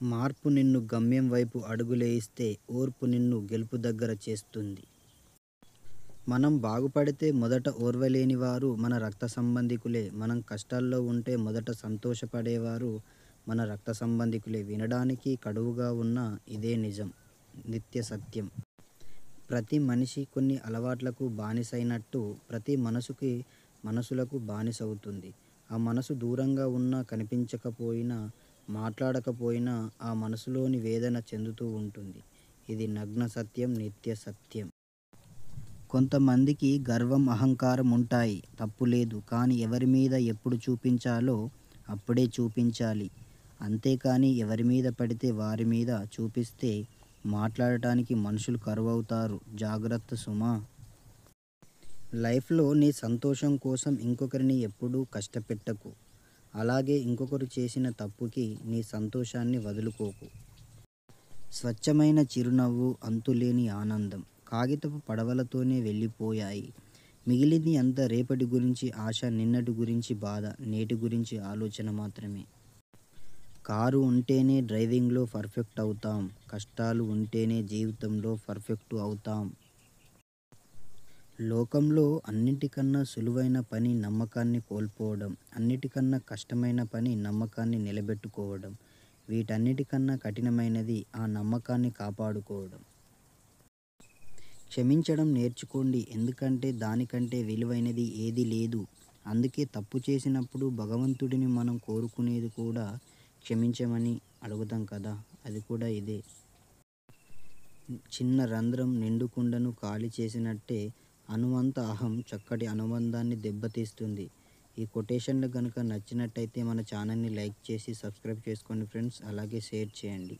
మార్పు నిన్ను గమ్యం వైపు అడుగులేయిస్తే ఓర్పు నిన్ను గెలుపు దగ్గర చేస్తుంది. మనం బాగుపడితే మొదట ఓర్వలేనివారు మన రక్త సంబంధికులే. మనం కష్టాల్లో ఉంటే మొదట సంతోషపడేవారు మన రక్త సంబంధికులే. వినడానికి కడువుగా ఉన్న ఇదే నిజం, నిత్య సత్యం. ప్రతి మనిషి కొన్ని అలవాట్లకు బానిసైనట్టు ప్రతి మనసులకు బానిసవుతుంది. ఆ మనసు దూరంగా ఉన్నా, కనిపించకపోయినా, మాట్లాడకపోయినా ఆ మనసులోని వేదన చెందుతూ ఉంటుంది. ఇది నగ్న సత్యం, నిత్య సత్యం. కొంతమందికి గర్వం, అహంకారం ఉంటాయి, తప్పులేదు. కానీ ఎవరి మీద ఎప్పుడు చూపించాలో అప్పుడే చూపించాలి. అంతేకాని ఎవరి మీద పడితే వారి మీద చూపిస్తే మాట్లాడటానికి మనుషులు కరువవుతారు. జాగ్రత్త సుమా! లైఫ్లో నీ సంతోషం కోసం ఇంకొకరిని ఎప్పుడూ కష్టపెట్టకు. అలాగే ఇంకొకరు చేసిన తప్పుకి నీ సంతోషాన్ని వదులుకోకు. స్వచ్ఛమైన చిరునవ్వు, అంతులేని ఆనందం కాగితపు పడవలతోనే వెళ్ళిపోయాయి. మిగిలింది అంతా రేపటి గురించి ఆశ, నిన్నటి గురించి బాధ, నేటి గురించి ఆలోచన మాత్రమే. కారు ఉంటేనే డ్రైవింగ్లో పర్ఫెక్ట్ అవుతాం. కష్టాలు ఉంటేనే జీవితంలో పర్ఫెక్ట్ అవుతాం. లోకంలో అన్నిటికన్నా సులువైన పని నమ్మకాన్ని కోల్పోవడం. అన్నిటికన్నా కష్టమైన పని నమ్మకాన్ని నిలబెట్టుకోవడం. వీటన్నిటికన్నా కఠినమైనది ఆ నమ్మకాన్ని కాపాడుకోవడం. క్షమించడం నేర్చుకోండి. ఎందుకంటే దానికంటే విలువైనది ఏదీ లేదు. అందుకే తప్పు చేసినప్పుడు భగవంతుడిని మనం కోరుకునేది కూడా క్షమించమని అడుగుతాం కదా, అది కూడా ఇదే. చిన్న రంధ్రం నిండు కుండను ఖాళీ చేసినట్టే అణువంత అహం చక్కటి అనుబంధాన్ని దెబ్బతీస్తుంది. ఈ కొటేషన్లు కనుక నచ్చినట్టయితే మన ఛానల్ని లైక్ చేసి సబ్స్క్రైబ్ చేసుకోండి ఫ్రెండ్స్. అలాగే షేర్ చేయండి.